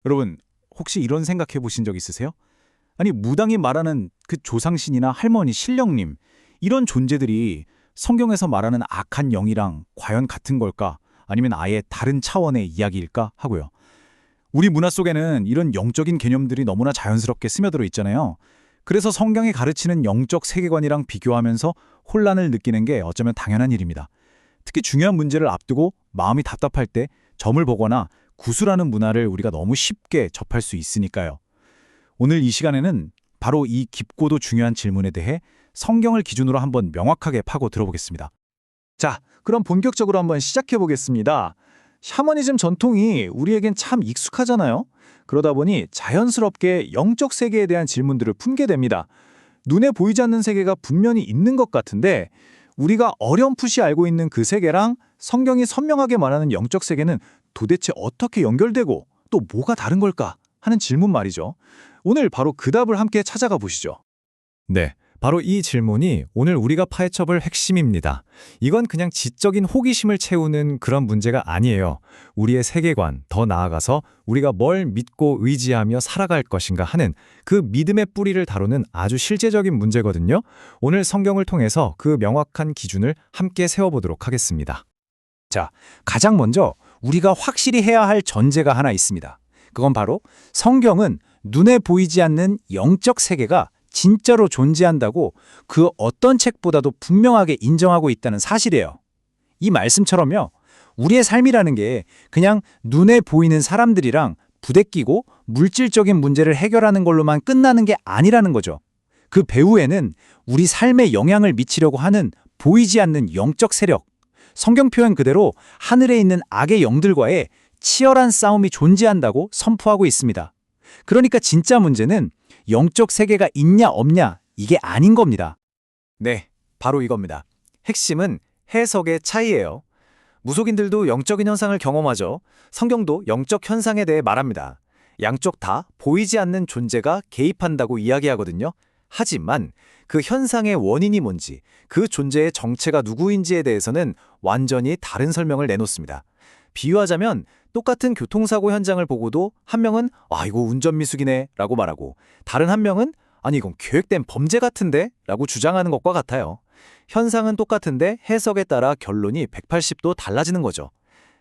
여러분, 혹시 이런 생각해 보신 적 있으세요? 아니, 무당이 말하는 그 조상신이나 할머니, 신령님, 이런 존재들이 성경에서 말하는 악한 영이랑 과연 같은 걸까? 아니면 아예 다른 차원의 이야기일까? 하고요. 우리 문화 속에는 이런 영적인 개념들이 너무나 자연스럽게 스며들어 있잖아요. 그래서 성경이 가르치는 영적 세계관이랑 비교하면서 혼란을 느끼는 게 어쩌면 당연한 일입니다. 특히 중요한 문제를 앞두고 마음이 답답할 때 점을 보거나 구술하는 문화를 우리가 너무 쉽게 접할 수 있으니까요. 오늘 이 시간에는 바로 이 깊고도 중요한 질문에 대해 성경을 기준으로 한번 명확하게 파고 들어보겠습니다. 자, 그럼 본격적으로 한번 시작해 보겠습니다. 샤머니즘 전통이 우리에겐 참 익숙하잖아요. 그러다 보니 자연스럽게 영적 세계에 대한 질문들을 품게 됩니다. 눈에 보이지 않는 세계가 분명히 있는 것 같은데 우리가 어렴풋이 알고 있는 그 세계랑 성경이 선명하게 말하는 영적 세계는 도대체 어떻게 연결되고 또 뭐가 다른 걸까 하는 질문 말이죠. 오늘 바로 그 답을 함께 찾아가 보시죠. 네, 바로 이 질문이 오늘 우리가 파헤쳐볼 핵심입니다. 이건 그냥 지적인 호기심을 채우는 그런 문제가 아니에요. 우리의 세계관, 더 나아가서 우리가 뭘 믿고 의지하며 살아갈 것인가 하는 그 믿음의 뿌리를 다루는 아주 실제적인 문제거든요. 오늘 성경을 통해서 그 명확한 기준을 함께 세워보도록 하겠습니다. 자, 가장 먼저 우리가 확실히 해야 할 전제가 하나 있습니다. 그건 바로 성경은 눈에 보이지 않는 영적 세계가 진짜로 존재한다고 그 어떤 책보다도 분명하게 인정하고 있다는 사실이에요. 이 말씀처럼요, 우리의 삶이라는 게 그냥 눈에 보이는 사람들이랑 부대끼고 물질적인 문제를 해결하는 걸로만 끝나는 게 아니라는 거죠. 그 배후에는 우리 삶에 영향을 미치려고 하는 보이지 않는 영적 세력, 성경 표현 그대로 하늘에 있는 악의 영들과의 치열한 싸움이 존재한다고 선포하고 있습니다. 그러니까 진짜 문제는 영적 세계가 있냐 없냐 이게 아닌 겁니다. 네, 바로 이겁니다. 핵심은 해석의 차이예요. 무속인들도 영적인 현상을 경험하죠. 성경도 영적 현상에 대해 말합니다. 양쪽 다 보이지 않는 존재가 개입한다고 이야기하거든요. 하지만 그 현상의 원인이 뭔지, 그 존재의 정체가 누구인지에 대해서는 완전히 다른 설명을 내놓습니다. 비유하자면 똑같은 교통사고 현장을 보고도 한 명은 이거 운전미숙이네 라고 말하고 다른 한 명은 아니 이건 계획된 범죄 같은데 라고 주장하는 것과 같아요. 현상은 똑같은데 해석에 따라 결론이 180도 달라지는 거죠.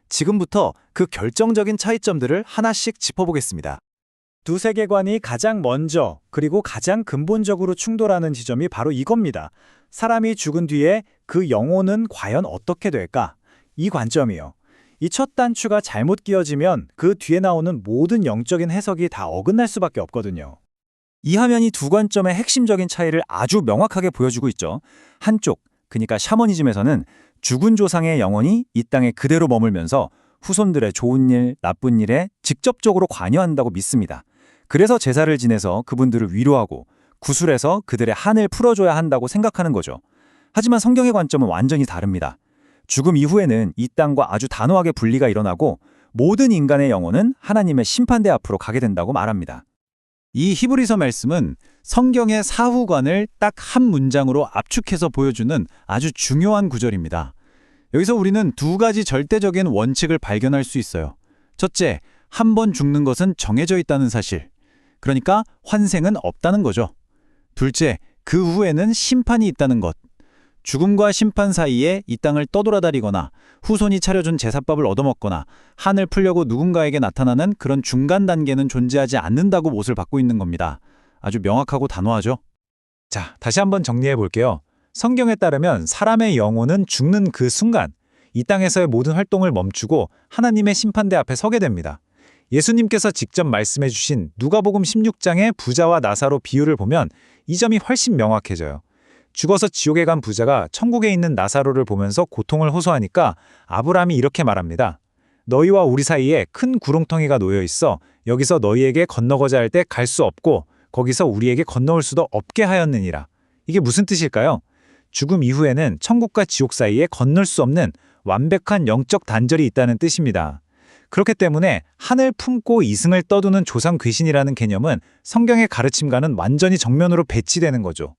지금부터 그 결정적인 차이점들을 하나씩 짚어보겠습니다. 두 세계관이 가장 먼저 그리고 가장 근본적으로 충돌하는 지점이 바로 이겁니다. 사람이 죽은 뒤에 그 영혼은 과연 어떻게 될까? 이 관점이요. 이 첫 단추가 잘못 끼워지면 그 뒤에 나오는 모든 영적인 해석이 다 어긋날 수밖에 없거든요. 이 화면이 두 관점의 핵심적인 차이를 아주 명확하게 보여주고 있죠. 한쪽, 그러니까 샤머니즘에서는 죽은 조상의 영혼이 이 땅에 그대로 머물면서 후손들의 좋은 일, 나쁜 일에 직접적으로 관여한다고 믿습니다. 그래서 제사를 지내서 그분들을 위로하고 구술해서 그들의 한을 풀어줘야 한다고 생각하는 거죠. 하지만 성경의 관점은 완전히 다릅니다. 죽음 이후에는 이 땅과 아주 단호하게 분리가 일어나고 모든 인간의 영혼은 하나님의 심판대 앞으로 가게 된다고 말합니다. 이 히브리서 말씀은 성경의 사후관을 딱 한 문장으로 압축해서 보여주는 아주 중요한 구절입니다. 여기서 우리는 두 가지 절대적인 원칙을 발견할 수 있어요. 첫째, 한 번 죽는 것은 정해져 있다는 사실. 그러니까 환생은 없다는 거죠. 둘째, 그 후에는 심판이 있다는 것. 죽음과 심판 사이에 이 땅을 떠돌아다니거나 후손이 차려준 제사밥을 얻어먹거나 한을 풀려고 누군가에게 나타나는 그런 중간 단계는 존재하지 않는다고 못을 받고 있는 겁니다. 아주 명확하고 단호하죠? 자, 다시 한번 정리해 볼게요. 성경에 따르면 사람의 영혼은 죽는 그 순간 이 땅에서의 모든 활동을 멈추고 하나님의 심판대 앞에 서게 됩니다. 예수님께서 직접 말씀해 주신 누가복음 16장의 부자와 나사로 비유를 보면 이 점이 훨씬 명확해져요. 죽어서 지옥에 간 부자가 천국에 있는 나사로를 보면서 고통을 호소하니까 아브라함이 이렇게 말합니다. 너희와 우리 사이에 큰 구렁텅이가 놓여 있어 여기서 너희에게 건너고자 할 때 갈 수 없고 거기서 우리에게 건너올 수도 없게 하였느니라. 이게 무슨 뜻일까요? 죽음 이후에는 천국과 지옥 사이에 건널 수 없는 완벽한 영적 단절이 있다는 뜻입니다. 그렇기 때문에 하늘 품고 이승을 떠도는 조상 귀신이라는 개념은 성경의 가르침과는 완전히 정면으로 배치되는 거죠.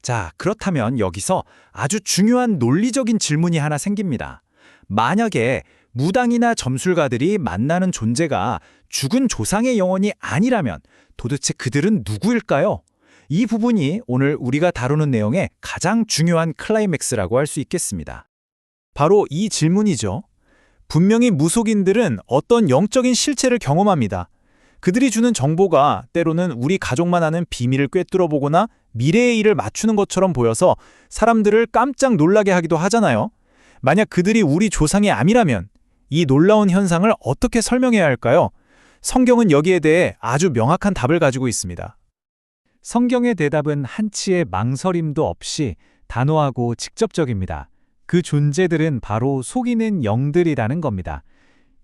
자, 그렇다면 여기서 아주 중요한 논리적인 질문이 하나 생깁니다. 만약에 무당이나 점술가들이 만나는 존재가 죽은 조상의 영혼이 아니라면 도대체 그들은 누구일까요? 이 부분이 오늘 우리가 다루는 내용의 가장 중요한 클라이맥스라고 할 수 있겠습니다. 바로 이 질문이죠. 분명히 무속인들은 어떤 영적인 실체를 경험합니다. 그들이 주는 정보가 때로는 우리 가족만 아는 비밀을 꿰뚫어 보거나 미래의 일을 맞추는 것처럼 보여서 사람들을 깜짝 놀라게 하기도 하잖아요. 만약 그들이 우리 조상의 암이라면 이 놀라운 현상을 어떻게 설명해야 할까요? 성경은 여기에 대해 아주 명확한 답을 가지고 있습니다. 성경의 대답은 한치의 망설임도 없이 단호하고 직접적입니다. 그 존재들은 바로 속이는 영들이라는 겁니다.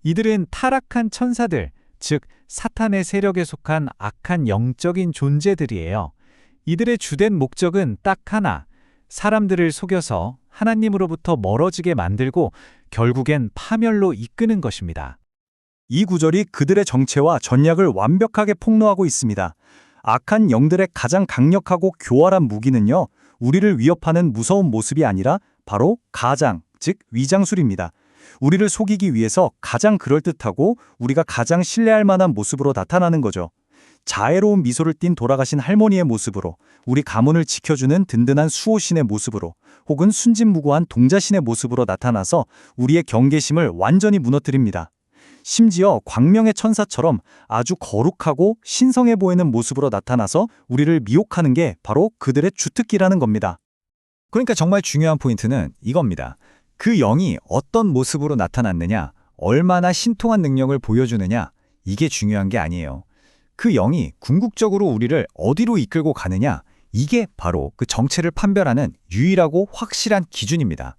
이들은 타락한 천사들, 즉 사탄의 세력에 속한 악한 영적인 존재들이에요. 이들의 주된 목적은 딱 하나, 사람들을 속여서 하나님으로부터 멀어지게 만들고 결국엔 파멸로 이끄는 것입니다. 이 구절이 그들의 정체와 전략을 완벽하게 폭로하고 있습니다. 악한 영들의 가장 강력하고 교활한 무기는요, 우리를 위협하는 무서운 모습이 아니라 바로 가장, 즉 위장술입니다. 우리를 속이기 위해서 가장 그럴듯하고 우리가 가장 신뢰할 만한 모습으로 나타나는 거죠. 자애로운 미소를 띤 돌아가신 할머니의 모습으로, 우리 가문을 지켜주는 든든한 수호신의 모습으로, 혹은 순진무구한 동자신의 모습으로 나타나서 우리의 경계심을 완전히 무너뜨립니다. 심지어 광명의 천사처럼 아주 거룩하고 신성해 보이는 모습으로 나타나서 우리를 미혹하는 게 바로 그들의 주특기라는 겁니다. 그러니까 정말 중요한 포인트는 이겁니다. 그 영이 어떤 모습으로 나타났느냐, 얼마나 신통한 능력을 보여주느냐, 이게 중요한 게 아니에요. 그 영이 궁극적으로 우리를 어디로 이끌고 가느냐, 이게 바로 그 정체를 판별하는 유일하고 확실한 기준입니다.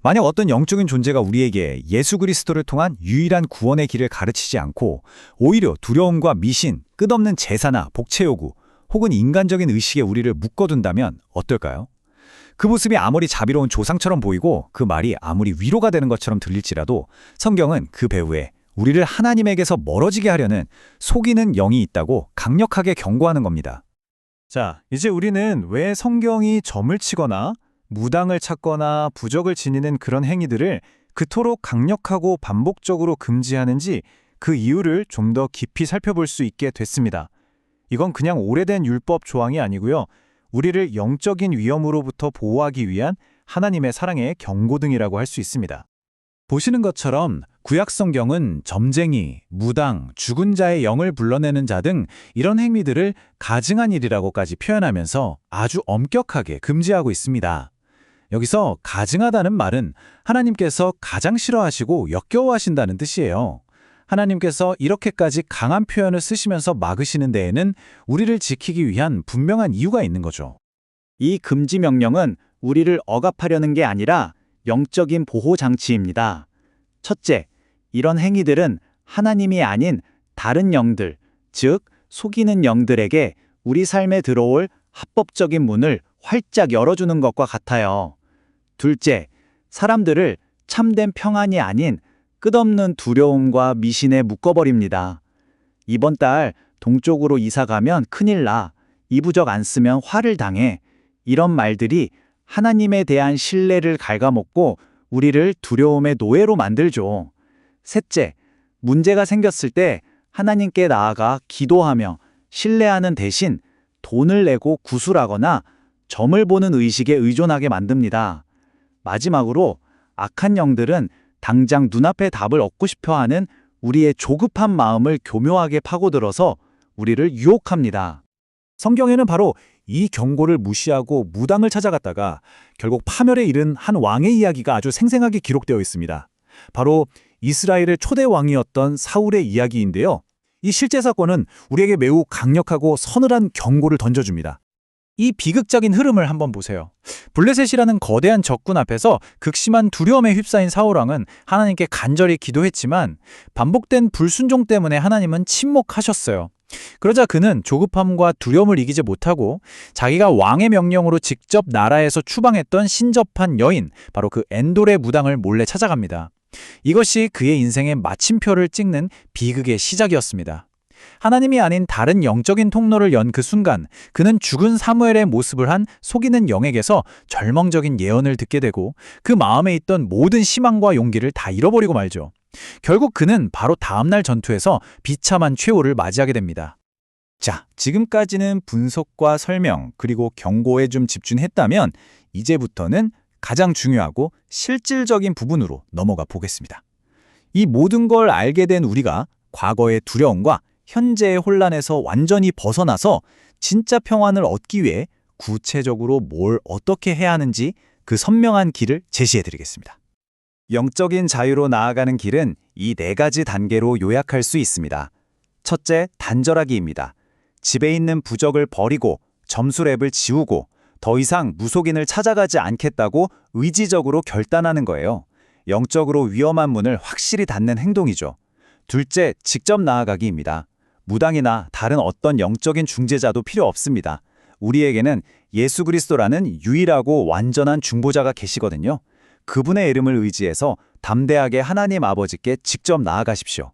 만약 어떤 영적인 존재가 우리에게 예수 그리스도를 통한 유일한 구원의 길을 가르치지 않고 오히려 두려움과 미신, 끝없는 제사나 복채 요구, 혹은 인간적인 의식에 우리를 묶어둔다면 어떨까요? 그 모습이 아무리 자비로운 조상처럼 보이고 그 말이 아무리 위로가 되는 것처럼 들릴지라도 성경은 그 배후에 우리를 하나님에게서 멀어지게 하려는 속이는 영이 있다고 강력하게 경고하는 겁니다. 자, 이제 우리는 왜 성경이 점을 치거나 무당을 찾거나 부적을 지니는 그런 행위들을 그토록 강력하고 반복적으로 금지하는지 그 이유를 좀 더 깊이 살펴볼 수 있게 됐습니다. 이건 그냥 오래된 율법 조항이 아니고요. 우리를 영적인 위험으로부터 보호하기 위한 하나님의 사랑의 경고등이라고 할 수 있습니다. 보시는 것처럼 구약 성경은 점쟁이, 무당, 죽은 자의 영을 불러내는 자 등 이런 행위들을 가증한 일이라고까지 표현하면서 아주 엄격하게 금지하고 있습니다. 여기서 가증하다는 말은 하나님께서 가장 싫어하시고 역겨워하신다는 뜻이에요. 하나님께서 이렇게까지 강한 표현을 쓰시면서 막으시는 데에는 우리를 지키기 위한 분명한 이유가 있는 거죠. 이 금지 명령은 우리를 억압하려는 게 아니라 영적인 보호 장치입니다. 첫째, 이런 행위들은 하나님이 아닌 다른 영들, 즉 속이는 영들에게 우리 삶에 들어올 합법적인 문을 활짝 열어주는 것과 같아요. 둘째, 사람들을 참된 평안이 아닌 끝없는 두려움과 미신에 묶어버립니다. 이번 달 동쪽으로 이사 가면 큰일 나. 이 부적 안 쓰면 화를 당해. 이런 말들이 하나님에 대한 신뢰를 갉아먹고 우리를 두려움의 노예로 만들죠. 셋째, 문제가 생겼을 때 하나님께 나아가 기도하며 신뢰하는 대신 돈을 내고 구술하거나 점을 보는 의식에 의존하게 만듭니다. 마지막으로 악한 영들은 당장 눈앞에 답을 얻고 싶어하는 우리의 조급한 마음을 교묘하게 파고들어서 우리를 유혹합니다. 성경에는 바로 이 경고를 무시하고 무당을 찾아갔다가 결국 파멸에 이른 한 왕의 이야기가 아주 생생하게 기록되어 있습니다. 바로 이스라엘의 초대 왕이었던 사울의 이야기인데요. 이 실제 사건은 우리에게 매우 강력하고 서늘한 경고를 던져줍니다. 이 비극적인 흐름을 한번 보세요. 블레셋이라는 거대한 적군 앞에서 극심한 두려움에 휩싸인 사울왕은 하나님께 간절히 기도했지만 반복된 불순종 때문에 하나님은 침묵하셨어요. 그러자 그는 조급함과 두려움을 이기지 못하고 자기가 왕의 명령으로 직접 나라에서 추방했던 신접한 여인, 바로 그 엔돌의 무당을 몰래 찾아갑니다. 이것이 그의 인생의 마침표를 찍는 비극의 시작이었습니다. 하나님이 아닌 다른 영적인 통로를 연 그 순간 그는 죽은 사무엘의 모습을 한 속이는 영에게서 절망적인 예언을 듣게 되고 그 마음에 있던 모든 희망과 용기를 다 잃어버리고 말죠. 결국 그는 바로 다음날 전투에서 비참한 최후를 맞이하게 됩니다. 자, 지금까지는 분석과 설명 그리고 경고에 좀 집중했다면 이제부터는 가장 중요하고 실질적인 부분으로 넘어가 보겠습니다. 이 모든 걸 알게 된 우리가 과거의 두려움과 현재의 혼란에서 완전히 벗어나서 진짜 평안을 얻기 위해 구체적으로 뭘 어떻게 해야 하는지 그 선명한 길을 제시해드리겠습니다. 영적인 자유로 나아가는 길은 이 4가지 단계로 요약할 수 있습니다. 첫째, 단절하기입니다. 집에 있는 부적을 버리고 점수랩을 지우고 더 이상 무속인을 찾아가지 않겠다고 의지적으로 결단하는 거예요. 영적으로 위험한 문을 확실히 닫는 행동이죠. 둘째, 직접 나아가기입니다. 무당이나 다른 어떤 영적인 중재자도 필요 없습니다. 우리에게는 예수 그리스도라는 유일하고 완전한 중보자가 계시거든요. 그분의 이름을 의지해서 담대하게 하나님 아버지께 직접 나아가십시오.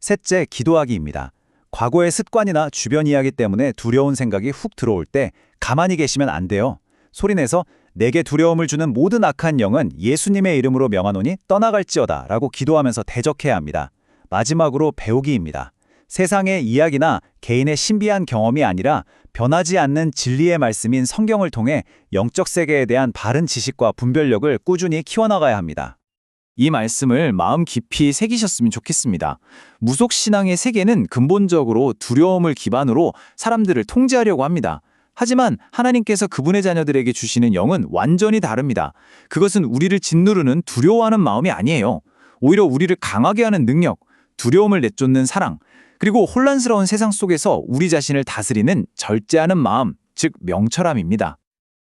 셋째, 기도하기입니다. 과거의 습관이나 주변 이야기 때문에 두려운 생각이 훅 들어올 때 가만히 계시면 안 돼요. 소리내서 내게 두려움을 주는 모든 악한 영은 예수님의 이름으로 명하노니 떠나갈지어다 라고 기도하면서 대적해야 합니다. 마지막으로 배우기입니다. 세상의 이야기나 개인의 신비한 경험이 아니라 변하지 않는 진리의 말씀인 성경을 통해 영적 세계에 대한 바른 지식과 분별력을 꾸준히 키워나가야 합니다. 이 말씀을 마음 깊이 새기셨으면 좋겠습니다. 무속신앙의 세계는 근본적으로 두려움을 기반으로 사람들을 통제하려고 합니다. 하지만 하나님께서 그분의 자녀들에게 주시는 영은 완전히 다릅니다. 그것은 우리를 짓누르는 두려워하는 마음이 아니에요. 오히려 우리를 강하게 하는 능력, 두려움을 내쫓는 사랑, 그리고 혼란스러운 세상 속에서 우리 자신을 다스리는 절제하는 마음, 즉 명철함입니다.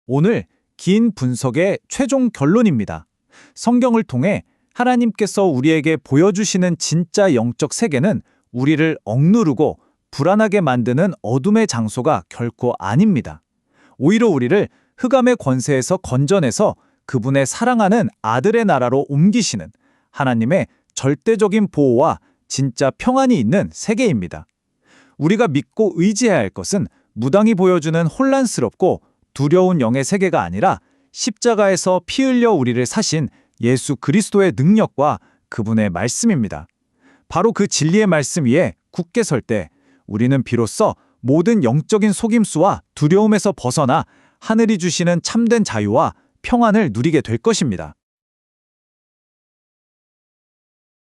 오늘 긴 분석의 최종 결론입니다. 성경을 통해 하나님께서 우리에게 보여주시는 진짜 영적 세계는 우리를 억누르고 불안하게 만드는 어둠의 장소가 결코 아닙니다. 오히려 우리를 흑암의 권세에서 건져내서 그분의 사랑하는 아들의 나라로 옮기시는 하나님의 절대적인 보호와 진짜 평안이 있는 세계입니다. 우리가 믿고 의지해야 할 것은 무당이 보여주는 혼란스럽고 두려운 영의 세계가 아니라 십자가에서 피 흘려 우리를 사신 예수 그리스도의 능력과 그분의 말씀입니다. 바로 그 진리의 말씀 위에 굳게 설 때 우리는 비로소 모든 영적인 속임수와 두려움에서 벗어나 하늘이 주시는 참된 자유와 평안을 누리게 될 것입니다.